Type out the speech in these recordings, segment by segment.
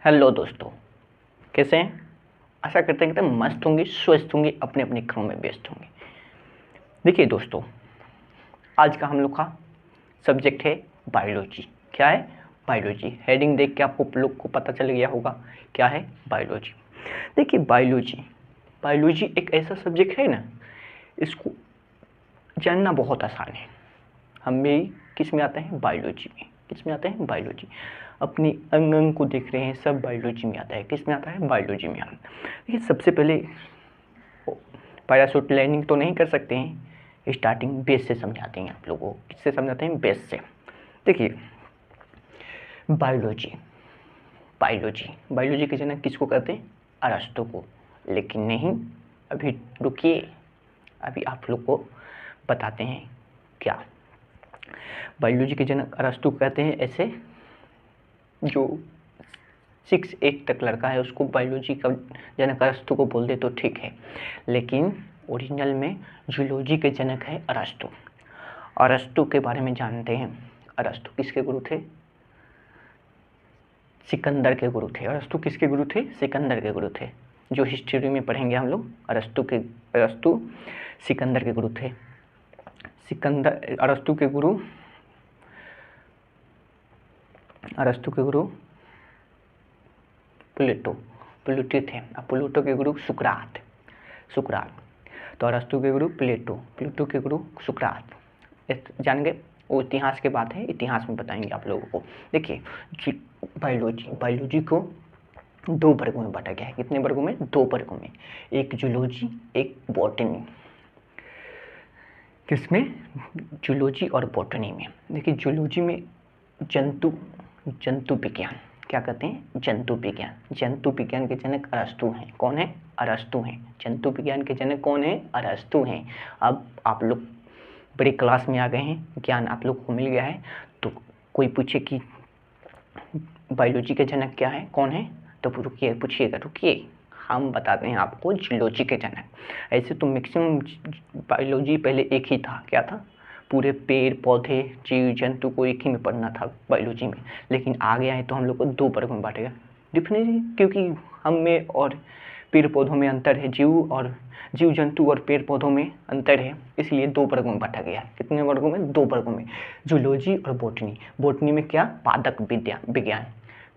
Hello दोस्तों, कैसे हैं। आशा करते हैं कि एकदम मस्त होंगे, स्वस्थ होंगे, अपने अपने कामों में व्यस्त होंगे। देखिए दोस्तों, आज का हम लोग का सब्जेक्ट है बायोलॉजी। क्या है? बायोलॉजी। हेडिंग देख के आपको लोग को पता चल गया होगा क्या है बायोलॉजी। देखिए बायोलॉजी बायोलॉजी एक ऐसा सब्जेक्ट है ना, इसको जानना बहुत आसान है। हम भी किस में आते हैं? बायोलॉजी में। किस में आते हैं? बायोलॉजी। अपनी अंग अंग को देख रहे हैं, सब बायोलॉजी में आता है। किस में आता है? बायोलॉजी में आता है। देखिए सबसे पहले पैराशूट लैंडिंग तो नहीं कर सकते हैं, स्टार्टिंग बेस से समझाते हैं आप लोगों को। किससे समझाते हैं? बेस से। देखिए बायोलॉजी बायोलॉजी बायोलॉजी के जनक किसको कहते हैं? अरस्तु को। लेकिन नहीं, अभी रुकिए, अभी आप लोग को बताते हैं क्या। बायोलॉजी के जनक अरस्तु कहते हैं। ऐसे जो 6-8 तक लड़का है उसको बायोलॉजी का जनक अरस्तु को बोल दे तो ठीक है, लेकिन ओरिजिनल में जूलॉजी के जनक है अरस्तु। अरस्तु के बारे में जानते हैं। अरस्तु किसके गुरु थे? सिकंदर के गुरु थे। अरस्तु किसके गुरु थे? सिकंदर के गुरु थे। जो हिस्ट्री में पढ़ेंगे हम लोग, अरस्तु सिकंदर के गुरु थे। अरस्तु के गुरु प्लेटो थे। अब प्लेटो के गुरु सुकरात। तो अरस्तु के गुरु प्लेटो के गुरु सुकरात। जान गए? वो इतिहास के बात है, इतिहास में बताएंगे आप लोगों को। देखिए बायोलॉजी को 2 वर्गों में बांटा गया है। कितने वर्गों में? 2 वर्गों में। एक जूलॉजी, एक बॉटनी। किसमें? जूलॉजी और बॉटनी में। देखिए जूलॉजी में जंतु विज्ञान, क्या कहते हैं? जंतु विज्ञान के जनक अरस्तु हैं। कौन है? अरस्तु हैं। जंतु विज्ञान के जनक कौन है? अरस्तु हैं। अब आप लोग बड़े क्लास में आ गए हैं, ज्ञान आप लोग को मिल गया है। तो कोई पूछे कि बायोलॉजी के जनक क्या है, कौन है, तो रुकिए, हम बताते हैं आपको जूलॉजी के जनक। ऐसे तो मैक्सिमम बायोलॉजी पहले एक ही था। क्या था? पूरे पेड़ पौधे जीव जंतु को एक ही में पढ़ना था बायोलॉजी में। लेकिन आ गया है तो हम लोग को 2 वर्गों में बांटेगा। डिफिनेटली क्योंकि हम में और पेड़ पौधों में अंतर है, जीव जंतु और पेड़ पौधों में अंतर है, इसलिए 2 वर्गों में बांटा गया है। कितने वर्गों में? 2 वर्गों में। जूलॉजी और बॉटनी में क्या? पादप विज्ञान,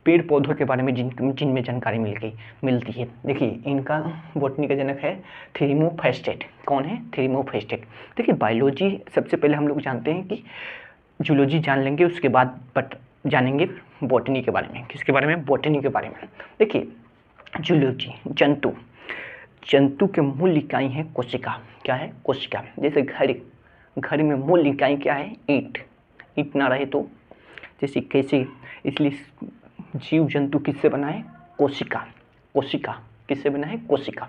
पेड़ पौधों के बारे में जिनमें जानकारी मिलती है। देखिए इनका बॉटनी का जनक है थीमोफ्रेस्टेट। कौन है? थीमोफ्रेस्टेट। देखिए बायोलॉजी सबसे पहले हम लोग जानते हैं कि जूलॉजी जान लेंगे, उसके बाद जानेंगे बॉटनी के बारे में। किसके बारे में? बॉटनी के बारे में। देखिए जूलॉजी, जंतु के मूल इकाई है कोशिका। क्या है? कोशिका। जैसे घर में मूल इकाई क्या है? ईंट ना रहे तो जैसे कैसे, इसलिए जीव जंतु किससे बना है? कोशिका किससे बना है? कोशिका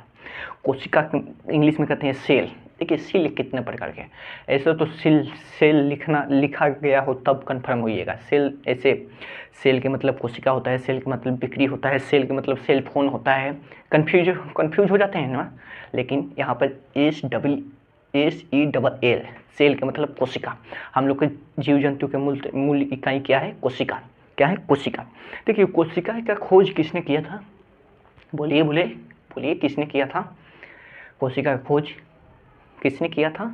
इंग्लिश में कहते हैं सेल। देखिए सेल कितने प्रकार के हैं। ऐसा तो सेल लिखा गया हो तब कंफर्म होइएगा। सेल के मतलब कोशिका होता है, सेल के मतलब बिक्री होता है, सेल के मतलब सेल फोन होता है। कंफ्यूज हो जाते हैं ना। लेकिन यहाँ पर SELL, सेल के मतलब कोशिका। हम लोग के जीव जंतु के मूल इकाई क्या है? कोशिका। क्या है? कोशिका। देखिए कोशिका का खोज किसने किया था? बोलिए किसने किया था? कोशिका का खोज किसने किया था?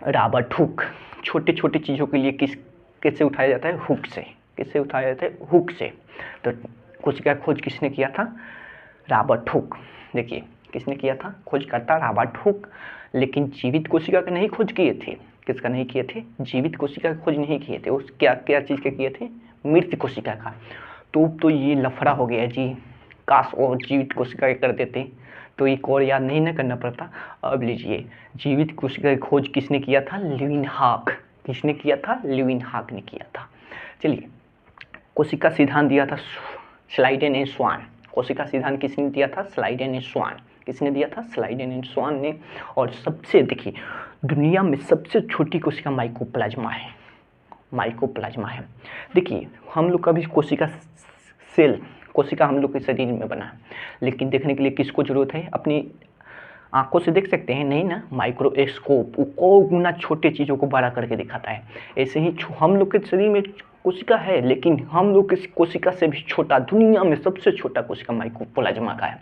Robert Hooke. छोटे चीज़ों के लिए किससे उठाया जाता है? हुक से। किससे उठाया जाता है? हुक से। तो कोशिका का खोज किसने किया था? Robert Hooke. देखिए किसने किया था? खोजकर्ता रॉबर्ट हुक। लेकिन जीवित कोशिका का नहीं खोज किए थे। किसका नहीं किए थे? जीवित कोशिका का खोज नहीं किए थे। उस क्या चीज़ के किए थे? मृत कोशिका का। तो ये लफड़ा हो गया जी। काश और जीवित कोशिका कर देते तो एक और याद नहीं करना पड़ता। अब लीजिए, जीवित कोशिका की खोज किसने किया था? ल्यूवेनहॉक। किसने किया था? ल्यूवेनहॉक ने किया था। चलिए, कोशिका सिद्धांत दिया था स्लाइडेन एंड स्वान। कोशिका सिद्धांत किसने दिया था? स्लाइडेन एंड स्वान। किसने दिया था? स्लाइडेन एंड स्वान ने। और सबसे देखिए, दुनिया में सबसे छोटी कोशिका माइकोप्लाज्मा है। देखिए हम लोग का भी कोशिका हम लोग के शरीर में बना है, लेकिन देखने के लिए किसको जरूरत है? अपनी आंखों से देख सकते हैं नहीं ना, माइक्रोस्कोप वो गुना छोटे चीज़ों को बड़ा करके दिखाता है। ऐसे ही हम लोग के शरीर में कोशिका है, लेकिन हम लोग किसी कोशिका से भी छोटा, दुनिया में सबसे छोटा कोशिका माइकोप्लाज्मा का है।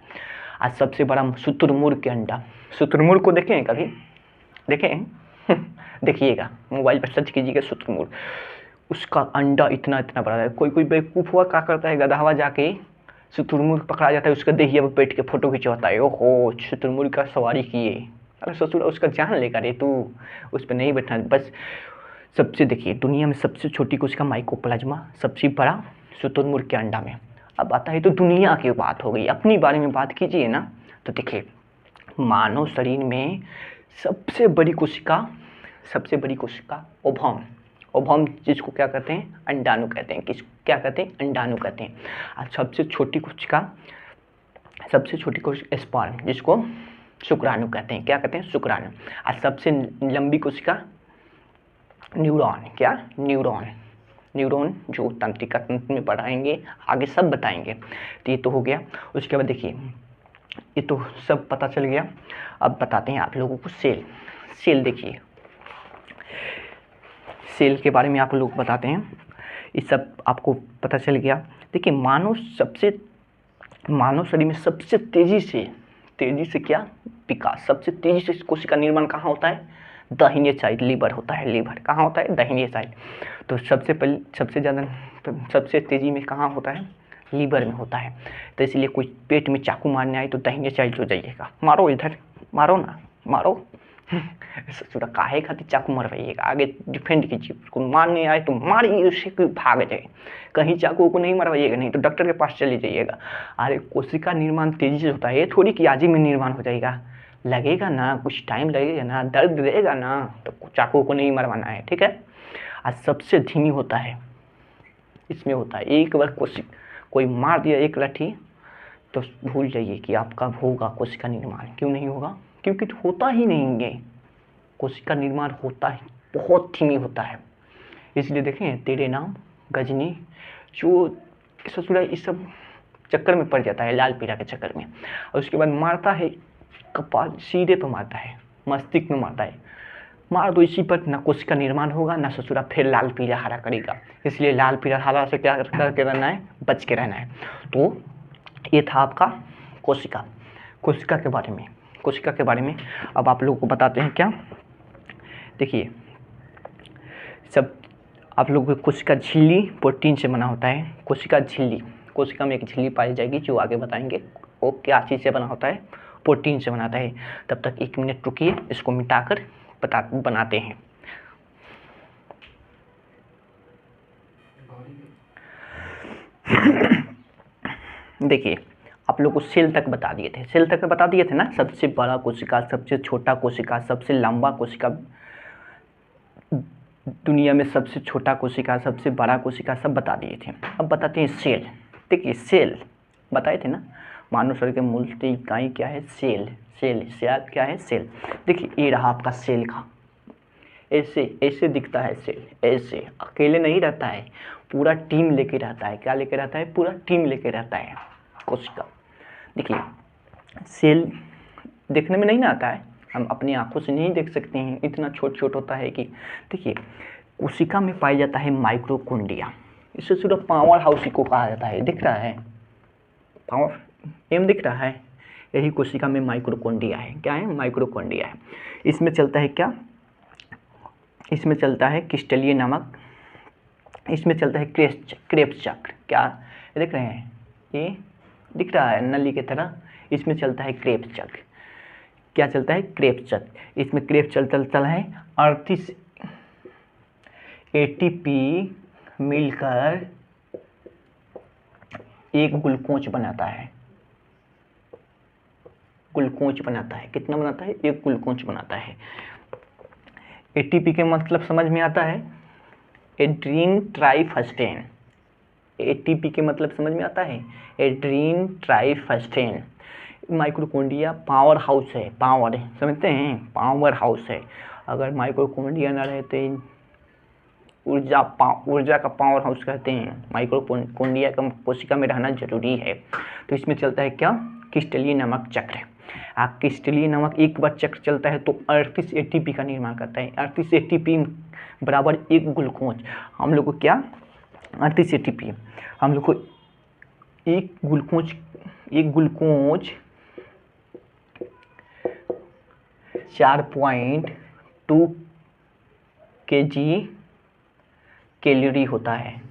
आज सबसे बड़ा शुतुरमुर्ग के अंडा, शुतुरमुर्ग को देखें कभी, देखें देखिएगा, मोबाइल पर सर्च कीजिएगा शुतुरमुर्ग, उसका अंडा इतना इतना बड़ा है। कोई कोई बेवकूफ हुआ क्या करता है, गधा हुआ जाके शुतुरमुर्ग पकड़ा जाता है, उसका देहिया पर बैठ के फोटो खिंचवाता है, ओहो शुतुरमुर्ग का सवारी किए। अरे ससुर उसका जान लेगा रे तू, उस पर नहीं बैठना। बस सबसे देखिए, दुनिया में सबसे छोटी कोशिका माइकोप्लाज्मा, सबसे बड़ा शुतुरमुर्ग के अंडा में। अब आता है तो दुनिया की बात हो गई, अपनी बारे में बात कीजिए ना। तो देखिए, मानव शरीर में सबसे बड़ी कोशिका ओवम, ओवम जिसको क्या कहते हैं, अंडाणु कहते हैं। किस क्या कहते हैं, अंडाणु कहते हैं। और सबसे छोटी कोशिका स्पर्म, जिसको शुक्राणु कहते हैं। क्या कहते हैं, शुक्राणु। और सबसे लंबी कोशिका न्यूरॉन, क्या, न्यूरॉन जो तंत्रिका तंत्र में पढ़ाएंगे, आगे सब बताएंगे। तो ये तो हो गया। उसके बाद देखिए, ये तो सब पता चल गया। अब बताते हैं आप लोगों को सेल देखिए, सेल के बारे में आप लोग बताते हैं। ये सब आपको पता चल गया। देखिए, मानव शरीर में सबसे तेजी से क्या विकास, सबसे तेजी से कोशिका निर्माण कहाँ होता है, दाहिने साइड, लीवर होता है। लीवर कहाँ होता है, दाहिने साइड। तो सबसे तेजी में कहाँ होता है, लीवर में होता है। तो इसलिए कोई पेट में चाकू मारने आए तो दाहिने साइड हो जाइएगा, मारो इधर, मारो ना, मारो ससुरा काहे खातिर चाकू मरवाइएगा, आगे डिफेंड कीजिए। उसको मारने आए तो मारिए उसे, कोई भाग जाए। कहीं चाकू को नहीं मरवाइएगा, नहीं तो डॉक्टर के पास चले जाइएगा। अरे कोशिका निर्माण तेजी से होता है, ये थोड़ी कि आज ही में निर्माण हो जाएगा, लगेगा ना, कुछ टाइम लगेगा ना, दर्द देगा ना, तो चाकू को नहीं मरवाना है, ठीक है। आज सबसे धीमी होता है, इसमें होता है एक बार कोई मार दिया एक लाठी तो भूल जाइए कि आपका होगा कोशिका निर्माण। क्यों नहीं होगा, क्योंकि होता ही नहीं है, कोशिका निर्माण होता है, बहुत धीमी होता है। इसलिए देखें, तेरे नाम गजनी, जो ससुरा इस सब चक्कर में पड़ जाता है, लाल पीला के चक्कर में, और उसके बाद मारता है कपाल, सीधे पे मारता है, मस्तिष्क में मारता है। मार दो इसी पर, ना कोशिका निर्माण होगा, ना ससुरा फिर लाल पीला हरा करेगा। इसलिए लाल पीला हरा से क्या करके रहना है, बच के रहना है। तो ये था आपका कोशिका के बारे में। अब आप लोगों को बताते हैं क्या, देखिए, सब आप लोगों को कोशिका झिल्ली प्रोटीन से बना होता है। कोशिका में एक झिल्ली पाई जाएगी, जो आगे बताएंगे वो क्या चीज़ से बना होता है, प्रोटीन से बनाता है। तब तक 1 मिनट रुकिए, इसको मिटाकर बनाते हैं। देखिए, आप लोग को सेल तक बता दिए थे ना, सबसे बड़ा कोशिका, सबसे छोटा कोशिका, सबसे लंबा कोशिका, दुनिया में सबसे छोटा कोशिका, सबसे बड़ा कोशिका, सब बता दिए थे। अब बताते हैं सेल। देखिए, सेल बताए थे ना, मानव शरीर के मूल इकाई क्या है, सेल क्या है, सेल। देखिए, ये रहा आपका सेल का, ऐसे दिखता है सेल, ऐसे अकेले नहीं रहता है, पूरा टीम लेके रहता है। क्या लेके रहता है, पूरा टीम लेके रहता है कोशिका। देखिए, सेल देखने में नहीं ना आता है, हम अपनी आंखों से नहीं देख सकते हैं, इतना छोट होता है कि, देखिए, कोशिका में पाया जाता है माइक्रोकोंडिया। इससे सिर्फ पावर हाउस को कहा जाता है, दिख रहा है, पावर एम दिख रहा है, यही कोशिका में माइक्रोकोंडिया है। क्या है, माइक्रोकोंडिया है। इसमें चलता है क्या, इसमें चलता है क्रिस्टलीय नमक, इसमें चलता है क्रेब्स चक्र। क्या देख रहे हैं, ये दिख रहा है नली की तरह, इसमें चलता है क्रेब्स चक्र। क्या चलता है, क्रेब्स चक्र। इसमें क्रेब्स चलता है 38 एटीपी मिलकर एक ग्लूकोज बनाता है। कितना बनाता है, एक ग्लूकोज बनाता है। एटीपी के मतलब समझ में आता है, एड्रीन ट्राइफस्फेन। एटीपी के मतलब समझ में आता है, एड्रीन ट्राइफस्फेन। माइक्रोकोंडिया पावर हाउस है, पावर है, समझते हैं, पावर हाउस है। अगर माइक्रोकोंडिया ना रहे तो ऊर्जा का पावर हाउस कहते हैं। माइक्रोकोंडिया का कोशिका में रहना जरूरी है। तो इसमें चलता है क्या, क्रिस्टलीय नमक चक्र। क्रिस्टलीय नमक एक बार चक्र चलता है तो 38 एटीपी का निर्माण करता है। 38 एटीपी बराबर एक ग्लूकोज। हम लोग को क्या, 38 ATP। हम लोग को एक ग्लूकोज 4.2 kg कैलोरी होता है,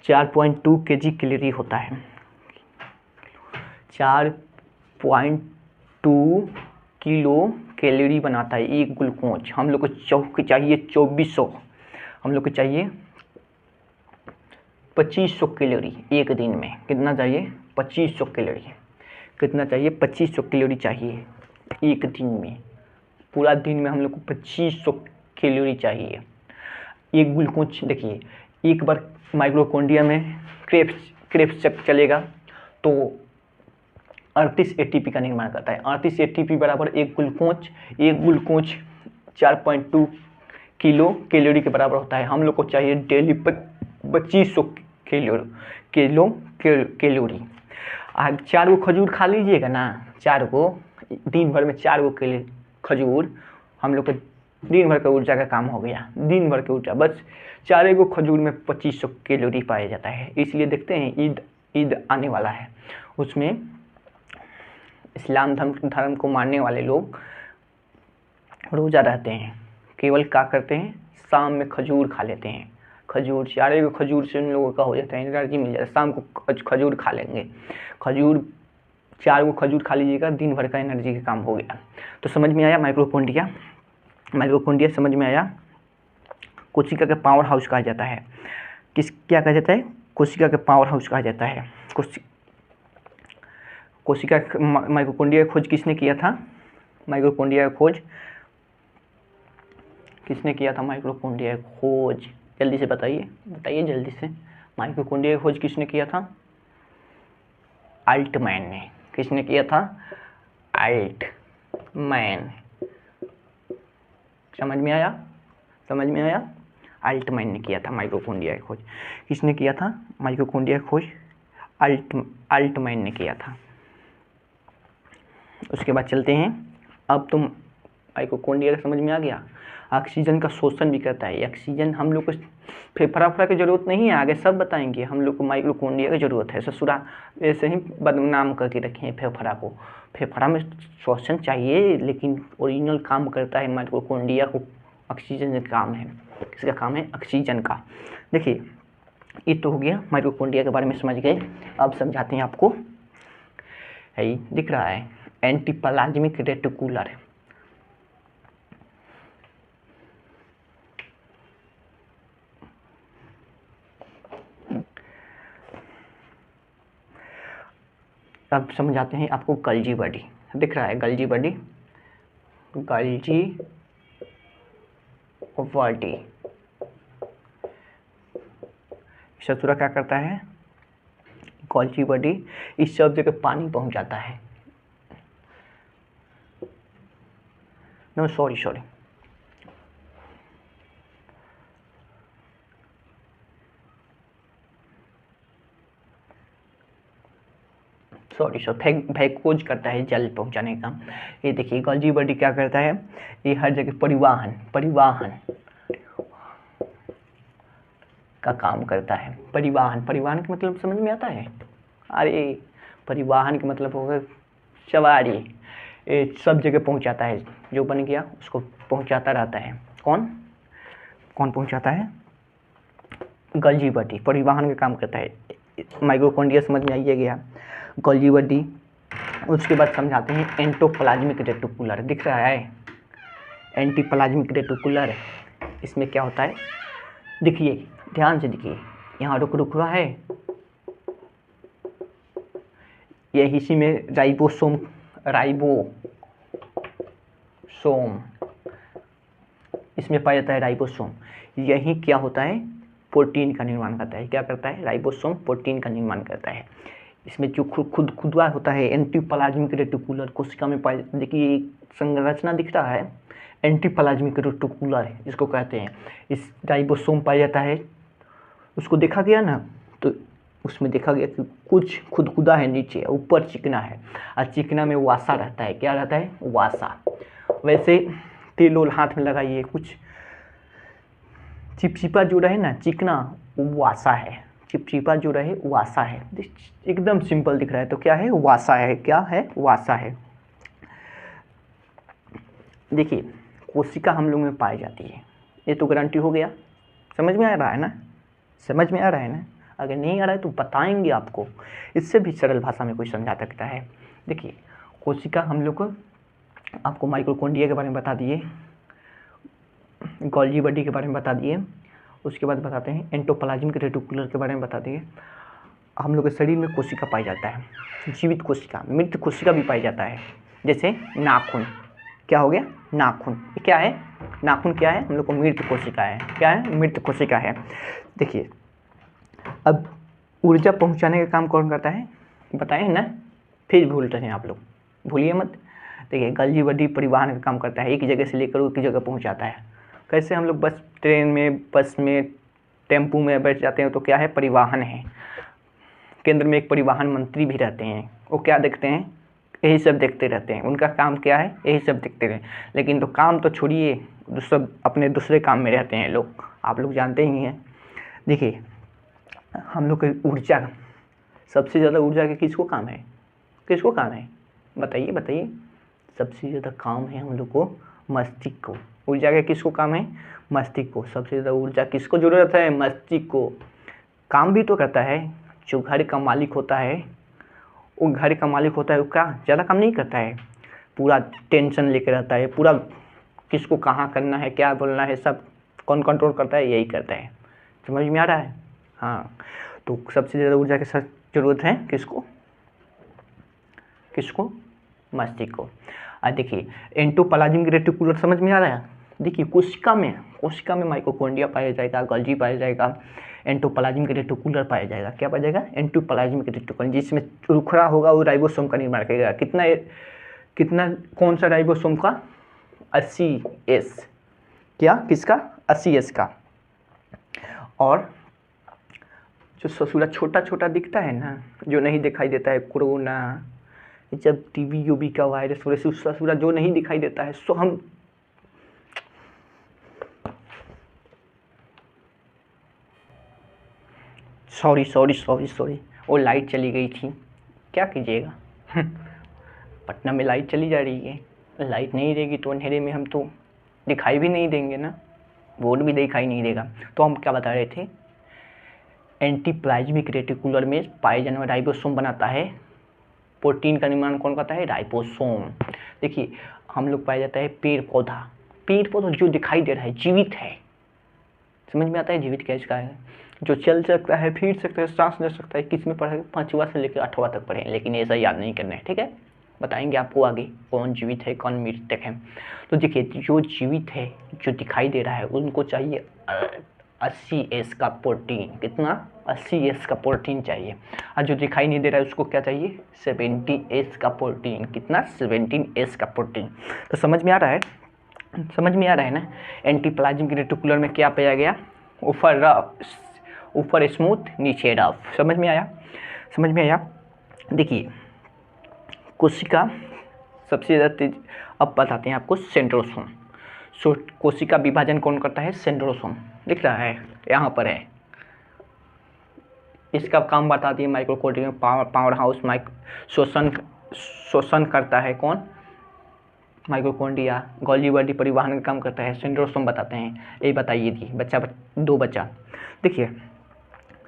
4.2 kg कैलोरी होता है। 4.2 किलो कैलोरी बनाता है एक ग्लूकोज। हम लोग को चाहिए 2400, हम लोग को चाहिए 2500 कैलोरी एक दिन में। कितना चाहिए? 2500 कैलोरी। कितना चाहिए? 2500 कैलोरी चाहिए एक दिन में। पूरा दिन में हम लोग को 2500 कैलोरी चाहिए। एक ग्लूकोज देखिए, एक बार माइटोकॉन्ड्रिया में क्रेब्स चलेगा तो 38 ATP का निर्माण करता है। 38 ATP बराबर एक ग्लूकोज 4.2 किलो कैलोरी के बराबर होता है। हम लोग को चाहिए डेली 2500 कैलोरी। आज 4 गो खजूर खा लीजिएगा ना, 4 गो, दिन भर में 4 गो खजूर, हम लोग को दिन भर का ऊर्जा का काम हो गया। दिन भर की ऊर्जा बस 4 गो खजूर में 2500 कैलोरी पाया जाता है। इसलिए देखते हैं ईद आने वाला है, उसमें इस्लाम धर्म को मानने वाले लोग रोज़ा रहते हैं, केवल क्या करते हैं, शाम में खजूर खा लेते हैं। खजूर 4 गो खजूर से उन लोगों का हो जाता है, एनर्जी मिल जाता है। शाम को खजूर खा लेंगे, 4 गो खजूर खा लीजिएगा, दिन भर का एनर्जी का काम हो गया। तो समझ में आया माइटोकॉन्ड्रिया समझ में आया। कोशिका के पावर हाउस कहा जाता है। क्या कहा जाता है? कोशिका के पावर हाउस कहा जाता है। कोशिका माइटोकॉन्ड्रिया की खोज किसने किया था? माइटोकॉन्ड्रिया की खोज किसने किया था? माइटोकॉन्ड्रिया की खोज जल्दी से बताइए जल्दी से। माइटोकॉन्ड्रिया की खोज किसने किया था? अल्टमैन ने। किसने किया था? अल्टमैन। समझ में आया? अल्टमैन ने किया था माइटोकॉन्ड्रिया की खोज। किसने किया था माइटोकॉन्ड्रिया की खोज? अल्टमैन ने किया था। उसके बाद चलते हैं, अब तुम माइटोकॉन्ड्रिया समझ में आ गया। ऑक्सीजन का शोषण भी करता है। ऑक्सीजन हम लोग को फेफड़ा की जरूरत नहीं है, आगे सब बताएंगे। हम लोग को माइटोकॉन्ड्रिया की जरूरत है। ससुरा ऐसे ही बदनाम करके रखे हैं फेफड़ा को। फेफड़ा में श्वसन चाहिए, लेकिन ओरिजिनल काम करता है माइटोकॉन्ड्रिया को। ऑक्सीजन का काम है। किसका काम है? ऑक्सीजन का। देखिए, ये तो हो गया, माइटोकॉन्ड्रिया के बारे में समझ गए। अब समझाते हैं आपको। है दिख रहा है, एंटीप्लाज्मिक रेटिकुलर। अब समझाते हैं आपको गल्जी बॉडी। दिख रहा है गल्जी बॉडी। ससुरा क्या करता है? गल्जी बॉडी इस सब जगह पानी पहुंचाता है। नो सॉरी भैकोज करता है जल पहुंचाने का। ये देखिए, गल्जी बॉडी क्या करता है? ये हर जगह परिवहन का काम करता है। परिवहन का मतलब समझ में आता है? अरे परिवहन का मतलब होगा सवारी। ये सब जगह पहुंचाता है, जो बन गया उसको पहुंचाता रहता है। कौन पहुंचाता है? गल्जी बॉडी परिवहन का काम करता है। माइटोकॉन्ड्रिया समझ में आइए गया, गल्जी बॉडी। उसके बाद समझाते हैं एंडोप्लाज्मिक रेटिकुलर। दिख रहा है एंटीप्लाज्मिक रेटिकुलर। इसमें क्या होता है? देखिए, ध्यान से देखिए, यहाँ रुक रहा है, यह इसी में राइबोसोम इसमें पाया जाता है राइबोसोम। यही क्या होता है? प्रोटीन का निर्माण करता है। क्या करता है? राइबोसोम प्रोटीन का निर्माण करता है। इसमें जो खुदवा होता है एंटीप्लाज्मिक रेटिकुलर, कोशिका में पाया। देखिए संरचना दिख रहा है, एंटीप्लाज्मिक रेटिकुलर इसको कहते हैं। इस राइबोसोम पाया जाता है, उसको देखा गया ना, तो उसमें देखा गया कि कुछ खुदकुदा है नीचे, ऊपर चिकना है, और चिकना में वासा रहता है। क्या रहता है? वासा। वैसे तेल हाथ में लगाइए, कुछ चिपचिपा जो रहे ना चिकना, वासा है। चिपचिपा जो रहे वासा है। एकदम सिंपल दिख रहा है तो क्या है? वासा है। क्या है? वासा है। देखिए कोशिका हम लोग में पाई जाती है, ये तो गारंटी हो गया। समझ में आ रहा है ना? समझ में आ रहा है ना? अगर नहीं आ रहा है तो बताएंगे आपको, इससे भी सरल भाषा में कोई समझा सकता है। देखिए कोशिका हम लोग को, आपको माइटोकॉन्ड्रिया के बारे में बता दिए, गोल्गी बॉडी के बारे में बता दिए, उसके बाद बताते हैं एंडोप्लाज्मिक रेटिकुलम के बारे में बता दिए। हम लोग के शरीर में कोशिका पाई जाता है, जीवित कोशिका, मृत कोशिका भी पाई जाता है। जैसे नाखून, क्या हो गया? नाखून। ये क्या है? नाखून क्या है? हम लोग को मृत कोशिका है। क्या है? मृत कोशिका है। देखिए अब ऊर्जा पहुंचाने का काम कौन करता है? बताएं ना, फिर भूल रहे हैं आप लोग, भूलिए मत। देखिए गोल्गी बॉडी परिवहन का काम करता है, एक जगह से लेकर एक जगह पहुंचाता है। कैसे? हम लोग बस ट्रेन में, बस में, टेम्पू में बैठ जाते हैं तो क्या है? परिवहन है। केंद्र में एक परिवहन मंत्री भी रहते हैं, वो क्या देखते हैं? यही सब देखते रहते हैं। उनका काम क्या है? यही सब देखते रहे। लेकिन तो काम तो छोड़िए, सब अपने दूसरे काम में रहते हैं लोग, आप लोग जानते ही हैं। देखिए हम लोग की ऊर्जा, सबसे ज़्यादा ऊर्जा के किसको काम है? किसको काम है? बताइए बताइए। सबसे ज़्यादा काम है हम लोग को मस्तिष्क को। ऊर्जा के किसको काम है? मस्तिष्क को। सबसे ज़्यादा ऊर्जा किसको ज़रूरत है? मस्तिष्क को। काम भी तो करता है। जो घर का मालिक होता है, वो घर का मालिक होता है, वो क्या ज़्यादा काम नहीं करता है? पूरा टेंशन लेके रहता है, पूरा किसको कहाँ करना है, क्या बोलना है, सब कौन कंट्रोल करता है? यही करता है। समझ में आ रहा है? हाँ, तो सबसे ज़्यादा ऊर्जा के साथ ज़रूरत है किसको? किसको? मस्तिष्क को। अब देखिए एंडोप्लाज्मिक रेटिकुलम समझ में आ रहा है? देखिए कोशिका में माइटोकॉन्ड्रिया पाया जाएगा, गोल्गी पाया जाएगा, एंडोप्लाज्मिक रेटिकुलम पाया जाएगा। क्या पाया जाएगा? Endoplasmic reticulum. जिसमें उखड़ा होगा वो राइबोसोम का निर्माण करेगा। कितना कौन सा राइबोसोम का? 80S। क्या? किसका? 80S का। और जो ससुरा छोटा छोटा दिखता है ना, जो नहीं दिखाई देता है, कोरोना, जब टीबी यूबी का वायरस ससुरा जो नहीं दिखाई देता है, सो हम सॉरी वो लाइट चली गई थी, क्या कीजिएगा। पटना में लाइट चली जा रही है, लाइट नहीं रहेगी तो अंधेरे में हम तो दिखाई भी नहीं देंगे ना, बोर्ड भी दिखाई नहीं देगा। तो हम क्या बता रहे थे? एंडोप्लाज्मिक रेटिकुलम में पाए जाने वाला राइबोसोम बनाता है। प्रोटीन का निर्माण कौन करता है? राइबोसोम। देखिए हम लोग पाया जाता है पेड़ पौधा जो दिखाई दे रहा है, जीवित है। समझ में आता है जीवित क्या इसका है? जो चल सकता है, फिर सकता है, सांस ले सकता है। किस में पढ़े? 5वां से लेकर 8वां तक पढ़े, लेकिन ऐसा याद नहीं करना है, ठीक है? बताएंगे आपको आगे कौन जीवित है कौन मृतक है। तो देखिए जो जीवित है, जो दिखाई दे रहा है, उनको चाहिए 80S का प्रोटीन। कितना? 80S का प्रोटीन चाहिए। और जो दिखाई नहीं दे रहा है उसको क्या चाहिए? 70S का प्रोटीन। कितना? 70S का प्रोटीन। तो समझ में आ रहा है? समझ में आ रहा है ना? एंडोप्लाज्मिक रेटिकुलम में क्या पाया गया? ऊपर स्मूथ, नीचे रफ। समझ में आया? समझ में आया? देखिए कोशिका सबसे ज़्यादा तेज, अब बताते हैं आपको सेंट्रोसोम। कोशिका विभाजन कौन करता है? सेंट्रोसोम। दिख रहा है? यहाँ पर है। इसका काम बताती है माइटोकॉन्ड्रिया पावर हाउस। शोषण करता है कौन? माइटोकॉन्ड्रिया। गोल्गी बॉडी परिवहन का काम करता है। सेंट्रोसोम बताते हैं। यही बताइए थी दो बच्चा। देखिए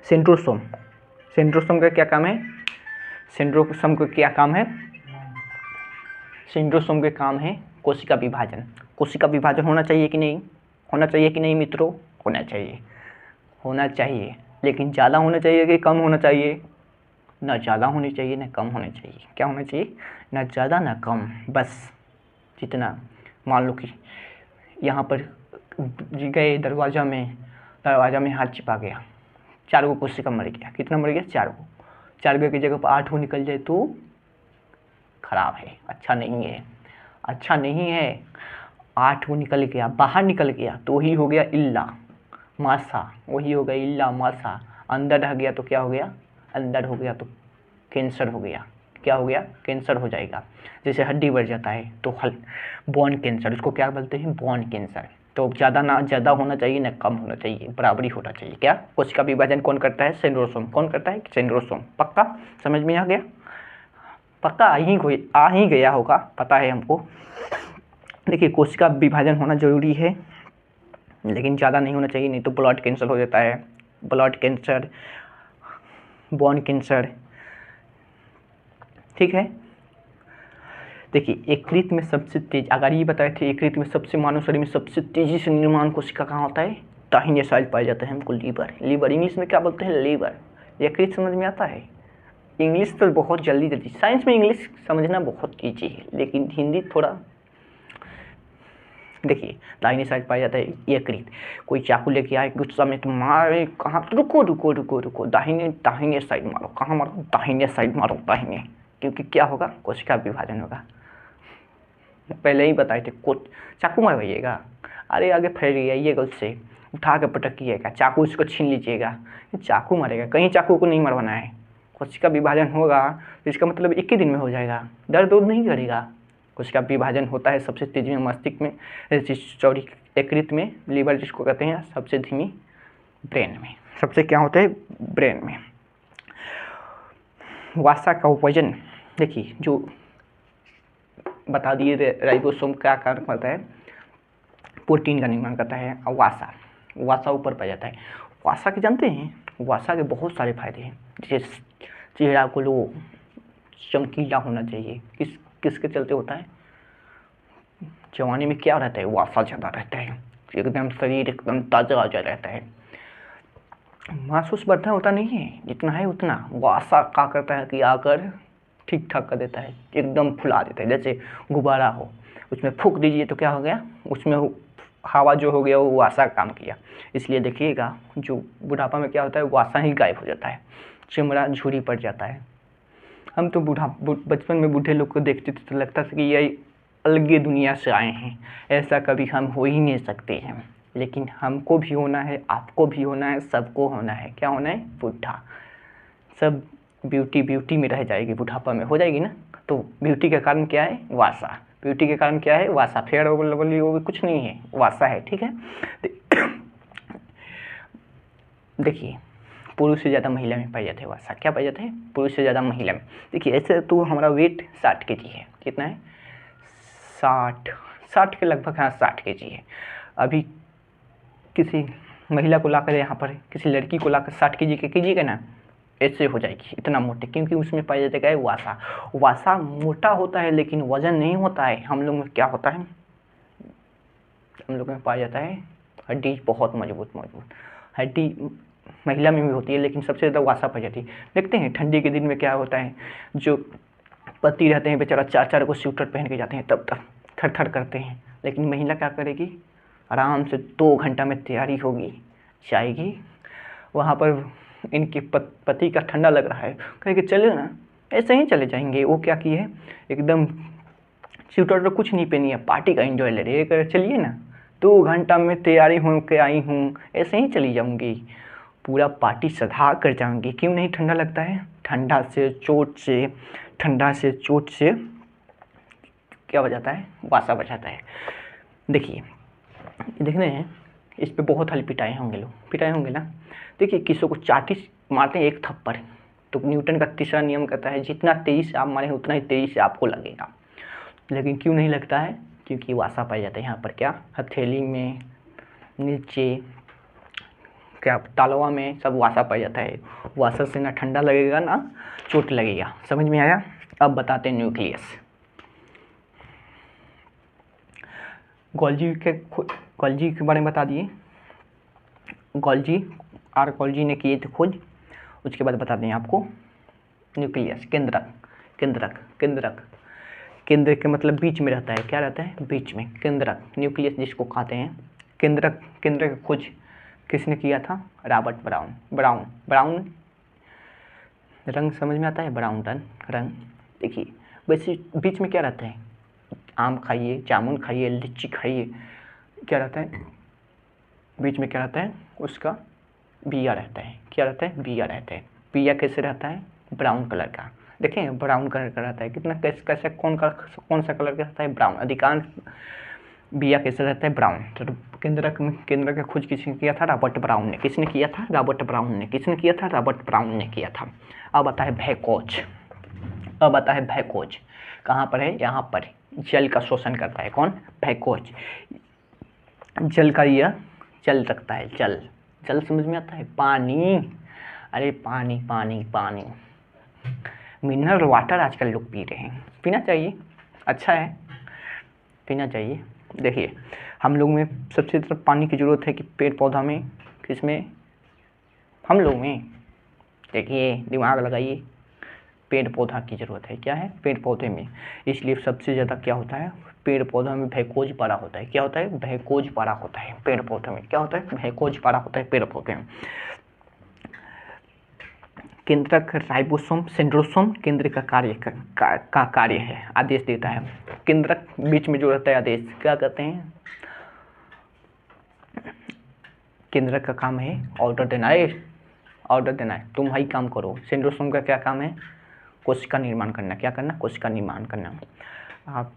सेंट्रोसोम का क्या काम है? सेंट्रोसोम का क्या काम है? सेंट्रोसोम के काम है कोशिका विभाजन। कोशिका विभाजन होना चाहिए कि नहीं? होना चाहिए कि नहीं मित्रों? होना चाहिए। होना चाहिए, लेकिन ज़्यादा होना चाहिए कि कम होना चाहिए? ना ज़्यादा होनी चाहिए ना कम होना चाहिए। क्या होना चाहिए? ना ज़्यादा ना कम, बस जितना। मान लो कि यहाँ पर गए दरवाज़ा में हाथ चिपा गया, 4 गो कोशिका मर गया। कितना मर गया? 4 गो। 4 गो की जगह पर 8 गो निकल जाए तो खराब है, अच्छा नहीं है, अच्छा नहीं है। 8 गो निकल गया, बाहर निकल गया तो वही हो गया इल्ला मासा, वही हो गया इल्ला मासा। अंदर रह गया तो क्या हो गया? अंदर हो गया तो कैंसर हो गया। क्या हो गया? कैंसर हो जाएगा। जैसे हड्डी बढ़ जाता है तो बोन कैंसर, उसको क्या बोलते हैं? Bone cancer. तो ज़्यादा ना ज़्यादा होना चाहिए ना कम होना चाहिए, बराबरी होना चाहिए। क्या कोशिका विभाजन कौन करता है? सेंट्रोसोम। कौन करता है? सेंट्रोसोम। पक्का समझ में आ गया? पक्का आ ही गया होगा, पता है हमको। देखिए कोशिका विभाजन होना जरूरी है, लेकिन ज़्यादा नहीं होना चाहिए, नहीं तो ब्लड कैंसर हो जाता है। ब्लड कैंसर, बोन कैंसर, ठीक है। देखिए यकृत में सबसे तेज, अगर ये बताए थे यकृत में सबसे, मानव शरीर में सबसे तेजी से निर्माण कोशिका कहाँ होता है? दाहिने साइड पाया जाता है हमको लीवर। लीवर इंग्लिश में क्या बोलते हैं? लीवर। यकृत समझ में आता है? इंग्लिश तो बहुत जल्दी, साइंस में इंग्लिश समझना बहुत ईजी है, लेकिन हिंदी थोड़ा। देखिए दाहिने साइड पाया जाता है यकृत। कोई चाकू लेके आए गुस्सा में तो मारे, कहाँ? रुको रुको रुको रुको, दाहिने साइड मारो। कहाँ मारो? दाहिने साइड मारो, दाहिने। क्योंकि क्या होगा? कोशिका विभाजन होगा। पहले ही बताए थे, चाकू मरवाइएगा, अरे आगे फैरिएगा, उससे उठा के पटकिएगा, चाकू उसको छीन लीजिएगा, चाकू मारेगा। कहीं चाकू को नहीं मरवाना है। कोशिका विभाजन होगा तो इसका मतलब एक ही दिन में हो जाएगा, दर्द नहीं करेगा। कोशिका विभाजन होता है सबसे तेजी में मस्तिष्क में, सॉरी यकृत में, लीवर जिसको कहते हैं, सबसे धीमी ब्रेन में। सबसे क्या होता है? ब्रेन में। वसा का वजन, देखिए जो बता दिए राइबोसोम क्या कार्य करता है? प्रोटीन का निर्माण करता है। और वसा ऊपर पाया जाता है। वसा के जानते हैं? वसा के बहुत सारे फायदे हैं, जैसे चेहरा को लो चमकीला होना चाहिए। किसके चलते होता है? जवानी में क्या रहता है? वसा ज़्यादा रहता है, एकदम शरीर एकदम ताज़ा रहता है। महसूस बढ़ता होता नहीं है, जितना है उतना वसा क्या करता है कि आकर ठीक ठाक कर देता है, एकदम फुला देता है। जैसे गुब्बारा हो, उसमें फूंक दीजिए तो क्या हो गया? उसमें हवा जो हो गया वो वसा काम किया। इसलिए देखिएगा जो बुढ़ापा में क्या होता है, वसा ही गायब हो जाता है, चमड़ा झुरी पड़ जाता है। हम तो बचपन में बूढ़े लोग को देखते थे तो लगता था कि ये अलग दुनिया से आए हैं, ऐसा कभी हम हो ही नहीं सकते हैं। लेकिन हमको भी होना है, आपको भी होना है, सबको होना है। क्या होना है? बूढ़ा। सब ब्यूटी में रह जाएगी, बुढ़ापा में हो जाएगी ना। तो ब्यूटी का कारण क्या है? वासा। ब्यूटी के कारण क्या है? वासा। फेयर लवली वो भी कुछ नहीं है, वासा है, ठीक है। देखिए पुरुष से ज़्यादा महिला में पाए जाते हैं वासा। क्या पाए जाते हैं? पुरुष से ज़्यादा महिला में। देखिए ऐसे तो हमारा वेट 60 kg है। कितना है? 60 के लगभग, हाँ 60 kg है। अभी किसी महिला को लाकर यहाँ पर, किसी लड़की को लाकर 60 kg के कीजिएगा ना, ऐसे हो जाएगी इतना मोटे, क्योंकि उसमें पाया जाता है वासा। वासा मोटा होता है लेकिन वजन नहीं होता है। हम लोग में क्या होता है? हम लोग में पाया जाता है हड्डी बहुत मजबूत हड्डी महिला में भी होती है, लेकिन सबसे ज़्यादा वासा पाई जाती है। देखते हैं ठंडी के दिन में क्या होता है, जो पति रहते हैं बेचारा 4 को स्वेटर पहन के जाते हैं, तब तक थर करते हैं। लेकिन महिला क्या करेगी? आराम से 2 घंटा में तैयारी होगी, जाएगी वहाँ पर। इनके पति का ठंडा लग रहा है, कहेंगे चले ना, ऐसे ही चले जाएंगे। वो क्या किए? एकदम स्वेटर तो कुछ नहीं पहनी है, पार्टी का एंजॉय ले रही है, चलिए ना 2 घंटा में तैयारी हो के आई हूँ, ऐसे ही चली जाऊँगी, पूरा पार्टी सधा कर जाऊँगी। क्यों नहीं? ठंडा लगता है। ठंडा से चोट से क्या हो जाता है? वासा बचाता है। देखिए देख रहे हैं, इस पे बहुत हल पिटाए होंगे ना। देखिए किसी को चाटी मारते हैं एक थप्पड़, तो न्यूटन का तीसरा नियम कहता है जितना तेजी से आप मारें उतना ही तेजी से आपको लगेगा। लेकिन क्यों नहीं लगता है? क्योंकि वासा पाया जाता है यहाँ पर। क्या? हथेली में, नीचे, क्या तालवा में, सब वासा पाया जाता है। वासा से ना ठंडा लगेगा ना चोट लगेगा। समझ में आया? अब बताते हैं न्यूक्लियस। गोल्जी के बारे में बता दिए। गोल्जी ने किए थे खोज। उसके बाद बता दें आपको न्यूक्लियस, केंद्रक के मतलब बीच में रहता है। क्या रहता है? बीच में। केंद्रक, न्यूक्लियस जिसको कहते हैं। केंद्रक की खोज किसने किया था? Robert brown. रंग समझ में आता है? ब्राउन रंग। देखिए वैसे बीच में क्या रहता है? आम खाइए, जामुन खाइए, लीची खाइए, क्या रहता है बीच में? क्या रहता है? उसका बिया रहता है। क्या रहता है? बिया रहता है। बिया कैसे रहता है? ब्राउन कलर का। देखें ब्राउन कलर का रहता है। कितना कैसे कौन सा कलर का रहता है? ब्राउन। अधिकांश बिया कैसा रहता है, ब्राउन। तो केंद्रक का खोज किसने किया था, रॉबर्ट ब्राउन ने। किसने किया था, रॉबर्ट ब्राउन ने। किसने किया था, रॉबर्ट ब्राउन ने किया था। अब आता है भयकोज। अब आता है भयकोज, कहाँ पर है, यहाँ पर जल का शोषण करता है। कौन, भयकोज। जल का यह जल रखता है, जल। जल समझ में आता है, पानी। अरे पानी पानी पानी, मिनरल वाटर आजकल लोग पी रहे हैं, पीना चाहिए, अच्छा है, पीना चाहिए। देखिए हम लोग में सबसे ज़्यादा पानी की ज़रूरत है कि पेड़ पौधा में, किसमें, हम लोग में। देखिए दिमाग लगाइए, पेड़ पौधा की ज़रूरत है, क्या है, पेड़ पौधे में। इसलिए सबसे ज़्यादा क्या होता है, पेड़ पौधा में भयकोज पारा होता है। क्या होता है, भयकोज पारा होता है पेड़ पौधे में। क्या होता है, भयकोज पारा होता है पेड़ पौधे में। केंद्रक राइबोसोम सेंट्रोसोम केंद्र का कार्य है, आदेश देता है। केंद्रक बीच में जो रहता है आदेश, क्या कहते हैं, केंद्रक का काम है ऑर्डर देना है, ऑर्डर देना है, तुम भाई काम करो। सेंट्रोसोम का क्या काम है, कोशिका निर्माण करना। क्या करना, कोशिका निर्माण करना। आप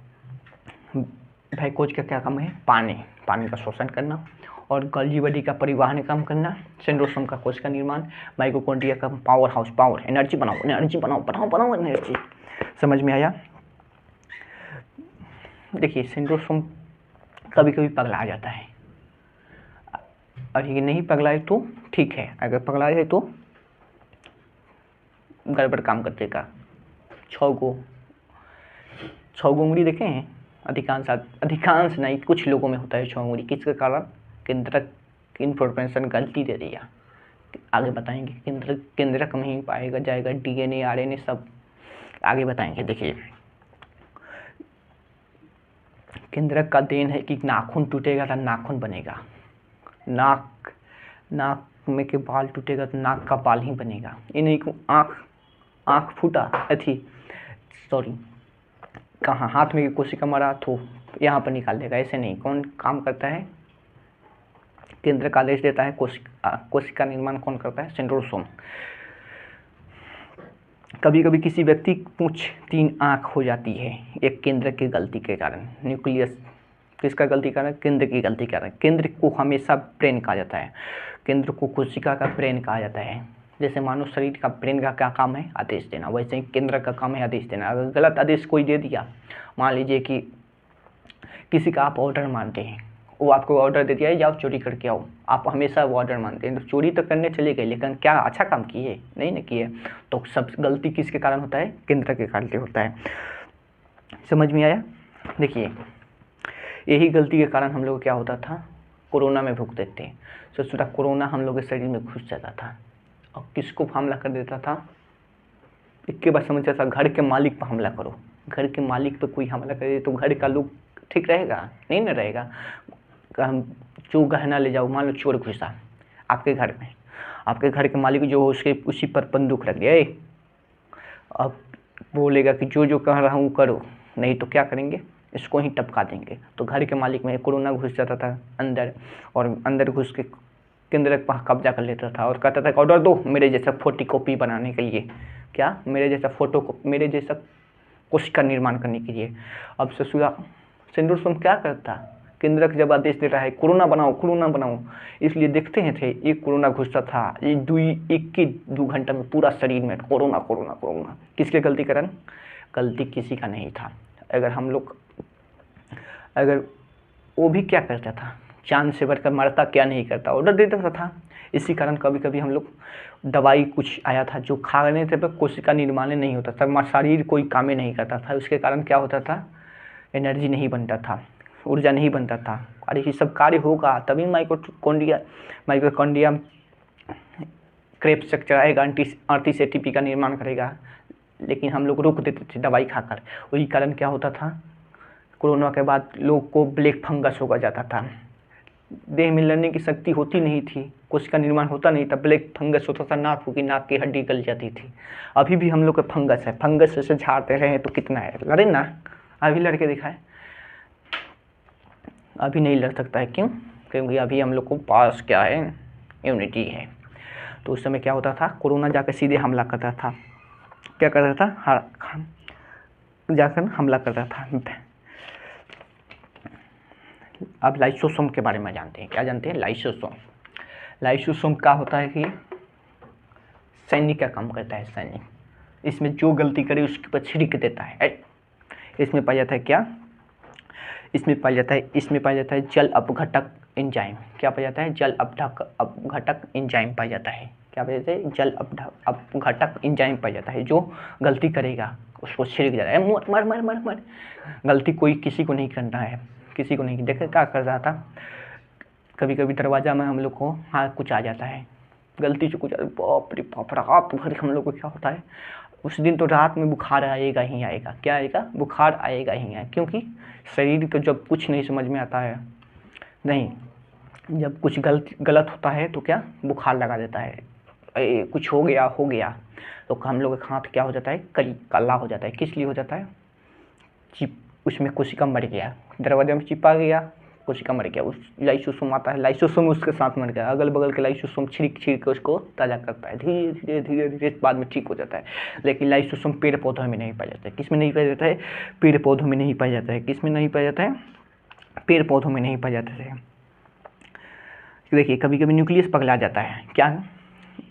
भयकोज का क्या काम है, पानी का शोषण करना। और गल्जी बॉडी का परिवहन काम करना। सेंट्रोसोम का कोशिका निर्माण। माइटोकॉन्ड्रिया का पावर हाउस, पावर, एनर्जी बनाओ, एनर्जी बनाओ, बनाओ बनाओ एनर्जी। समझ में आया। देखिए सेंट्रोसोम कभी कभी पगला जाता है, और ये नहीं पगलाए तो ठीक है, अगर पगला जाए तो गड़बड़ काम कर देगा। 6 उंगली देखे हैं, अधिकांश नहीं, कुछ लोगों में होता है 6 उंगली। किसके कारण, केंद्रक इन्फॉर्मेशन गलती दे दिया, आगे बताएंगे। केंद्रक में ही पाएगा जाएगा, डीएनए आरएनए सब आगे बताएंगे। देखिए केंद्रक का देन है कि नाखून टूटेगा तो नाखून बनेगा, नाक में के बाल टूटेगा तो नाक का बाल ही बनेगा। ये नहीं को आँख फूटा सॉरी कहाँ, हाथ में कोशिका मारा तो यहाँ पर निकाल देगा, ऐसे नहीं। कौन काम करता है, केंद्र का आदेश देता है। कोशिका निर्माण कौन करता है, सेंट्रोसोम। कभी कभी किसी व्यक्ति की पूंछ 3 आँख हो जाती है, एक केंद्र की गलती के कारण। न्यूक्लियस किसका गलती कारण, केंद्र की गलती कारण। केंद्र को हमेशा ब्रेन कहा जाता है, केंद्र को कोशिका का ब्रेन कहा जाता है। जैसे मानव शरीर का ब्रेन का क्या काम है, आदेश देना, वैसे ही केंद्र का काम है आदेश देना। अगर गलत आदेश कोई दे दिया, मान लीजिए कि किसी का आप ऑर्डर मानते हैं, वो आपको ऑर्डर दे दिया है जाओ चोरी करके आओ, आप हमेशा वो ऑर्डर मानते हैं, तो चोरी तो करने चले गए, लेकिन क्या अच्छा काम किए, नहीं ना किए। तो सब गलती किसके कारण होता है, केंद्र के कारण होता है। समझ में आया। देखिए यही गलती के कारण हम लोग क्या होता था, कोरोना में भुगते थे। सोचता कोरोना हम लोग के शरीर में घुस जाता था और किसको हमला कर देता था, एक के बाद समझ आता, घर के मालिक पर हमला करो। घर के मालिक पर कोई हमला करे तो घर का लोग ठीक रहेगा, नहीं ना रहेगा। हम जो गहना ले जाओ, मान लो चोर घुसा आपके घर में, आपके घर के मालिक जो हो उसके उसी पर बंदूक रख दिया, अब बोलेगा कि जो जो कह रहा हूँ करो, नहीं तो क्या करेंगे, इसको ही टपका देंगे। तो घर के मालिक में कोरोना घुस जाता था अंदर, और अंदर घुस के केंद्र पर कब्जा कर लेता था और कहता था कि ऑर्डर दो मेरे जैसा फोटोकॉपी बनाने के लिए, क्या, मेरे जैसा कोशिका निर्माण करने के लिए। अब ससुरा सेंट्रोसोम क्या करता, केंद्रक जब आदेश दे रहा है कोरोना बनाओ, इसलिए देखते हैं थे एक कोरोना घुसता था, एक के 2 घंटा में पूरा शरीर में कोरोना। किसके गलती कारण, गलती किसी का नहीं था। अगर वो भी क्या करता था, जान से बढ़कर मरता क्या नहीं करता, ऑर्डर दे देता था। इसी कारण कभी कभी हम लोग दवाई कुछ आया था जो खा रहे थे, पर कोशिका निर्माण नहीं होता था, शरीर कोई काम नहीं करता था, उसके कारण क्या होता था, एनर्जी नहीं बनता था, ऊर्जा नहीं बनता था। अरे ये सब कार्य होगा तभी माइटोकॉन्ड्रिया क्रेब्स स्ट्रक्चर आएगा, अड़तीस एटीपी का निर्माण करेगा, लेकिन हम लोग रोक देते थे दवाई खाकर। वही कारण क्या होता था, कोरोना के बाद लोग को ब्लैक फंगस हो जाता था, देह में लड़ने की शक्ति होती नहीं थी, कोशिका निर्माण होता नहीं था, ब्लैक फंगस होता था, नाक की हड्डी गल जाती थी। अभी भी हम लोग का फंगस है, फंगस से झाड़ते रहे तो कितना है, लड़े ना, अभी लड़के दिखाए, अभी नहीं लड़ सकता है, क्यों, क्योंकि अभी हम लोग को पास क्या है, इम्यूनिटी है। तो उस समय क्या होता था, कोरोना जाकर सीधे हमला करता था, क्या करता था, जाकर हमला करता था। अब लाइसोसोम के बारे में जानते हैं। क्या जानते हैं? लाइसोसोम। लाइसोसोम क्या होता है कि सैनिक का काम करता है, सैनिक। इसमें जो गलती करे उसके ऊपर छिड़क देता है। इसमें पाया जाता है क्या? इसमें पाया जाता है जल अपघटक एंजाइम। क्या पाया जाता है? जल अपघटक एंजाइम पाया जाता है। क्या पाया जाता है? जल अपघटक एंजाइम पाया जाता है। जो गलती करेगा उसको छिड़क जाता है, मर मर मर मर। गलती कोई किसी को नहीं करना है, किसी को नहीं। देखे क्या कर रहा था, कभी कभी दरवाज़ा में हम लोग को हाँ कुछ आ जाता है, गलती से कुछ, बाप रे बाप, रात भर हम लोग को क्या होता है उस दिन तो रात में बुखार आएगा ही आएगा। क्या आएगा? बुखार आएगा ही आएगा, क्योंकि शरीर को जब कुछ नहीं समझ में आता है, नहीं, जब कुछ गलत होता है तो क्या बुखार लगा देता है, कुछ हो गया तो हम लोग का हाथ क्या हो जाता है? काला हो जाता है। किस लिए हो जाता है? उसमें कोशिका मर गया, दरवाजे में चिपा गया, कोशिका मर गया, उस लाइसोसोम आता है, लाइसोसोम उसके साथ मर गया, अगल बगल के लाइसोसोम छिड़क के उसको ताज़ा करता है, धीरे धीरे बाद में ठीक हो जाता है। लेकिन लाइसोसोम पेड़ पौधों में नहीं पाया जाता है। किस में नहीं पाया जाता है? पेड़ पौधों में नहीं पाया जाता है। किस में नहीं पाया जाता है? पेड़ पौधों में नहीं पाया जाता है। देखिए कभी कभी न्यूक्लियस पगला जाता है। क्या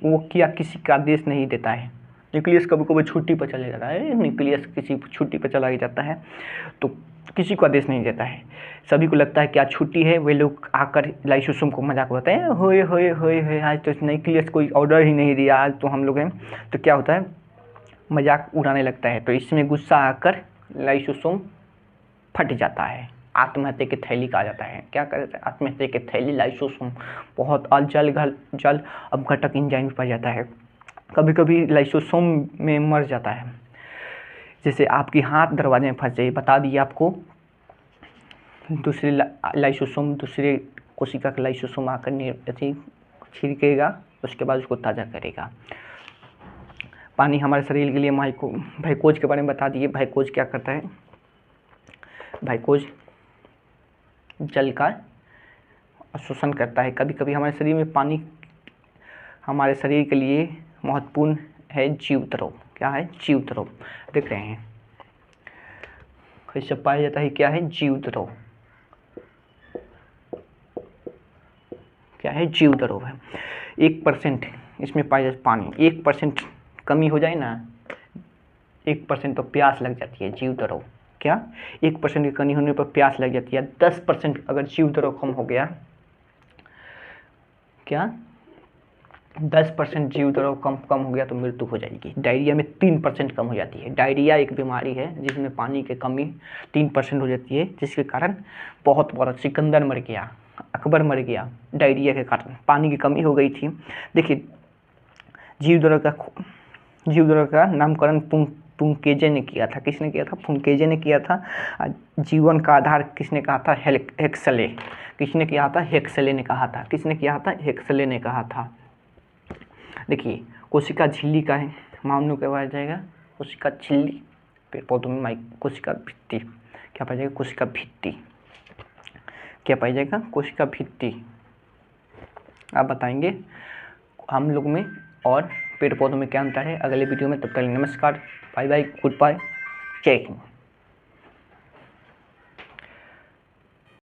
वो क्या किसी का आदेश नहीं देता है, न्यूक्लियस कभी कभी छुट्टी पर चले जाता है, न्यूक्लियस किसी छुट्टी पर चला जाता है तो किसी को आदेश नहीं देता है। सभी को लगता है कि आज छुट्टी है, वे लोग आकर लाइसोसोम को मजाक उड़ाते हैं, होए आज तो न्यूक्लियस कोई ऑर्डर ही नहीं दिया, आज तो हम लोग हैं, तो क्या होता है मजाक उड़ाने लगता है। तो इसमें गुस्सा आकर लाइसोसोम फट जाता है, आत्महत्या की थैली कहा जाता है। क्या कहते हैं? आत्महत्या की थैली लाइसोसोम बहुत जल अपघटक एंजाइम पाया जाता है। कभी कभी लाइसोसोम में मर जाता है, जैसे आपकी हाथ दरवाजे में फंस जाए, बता दिए आपको, दूसरे लाइसोसोम, दूसरे कोशिका का लाइसोसोम आकर छिड़केगा, उसके बाद उसको ताज़ा करेगा। पानी हमारे शरीर के लिए भाइकोज के बारे में बता दिए। भाइकोज क्या करता है? भाइकोज जल का शोषण करता है। कभी कभी हमारे शरीर में पानी हमारे शरीर के लिए महत्वपूर्ण है, जीवद्रव। क्या है? जीवद्रव। देख रहे हैं इससे पाया जाता है, क्या है? जीवद्रव। क्या है? जीवद्रव है। 1% इसमें पाया जाता है पानी। 1% कमी हो जाए ना, 1% तो प्यास लग जाती है, जीवद्रव। क्या? 1% की कमी होने पर प्यास लग जाती है। 10% अगर जीवद्रव कम हो गया, क्या 10% जीवद्रव कम हो गया तो मृत्यु हो जाएगी। डायरिया में 3% कम हो जाती है। डायरिया एक बीमारी है जिसमें पानी की कमी 3% हो जाती है, जिसके कारण बहुत बड़ा सिकंदर मर गया, अकबर मर गया, डायरिया के कारण पानी की कमी हो गई थी। देखिए जीवद्रव का नामकरण पुंकेजे ने किया था। किसने किया था? पुंकेजे ने किया था। जीवन का आधार किसने कहा था? हेक्सले। किसने किया था? हेक्सले ने कहा था। किसने किया था? हेक्सले ने कहा था। देखिए कोशिका झिल्ली का है, मामलों के पाया जाएगा कोशिका झिल्ली, पेड़ पौधों में कोशिका भित्ति। क्या पाया जाएगा? कोशिका भित्ति। क्या पाया जाएगा? कोशिका भित्ति। आप बताएंगे हम लोग में और पेड़ पौधों में क्या अंतर है अगले वीडियो में। तब तक नमस्कार, बाय बाय, गुड बाय, जय हिंद।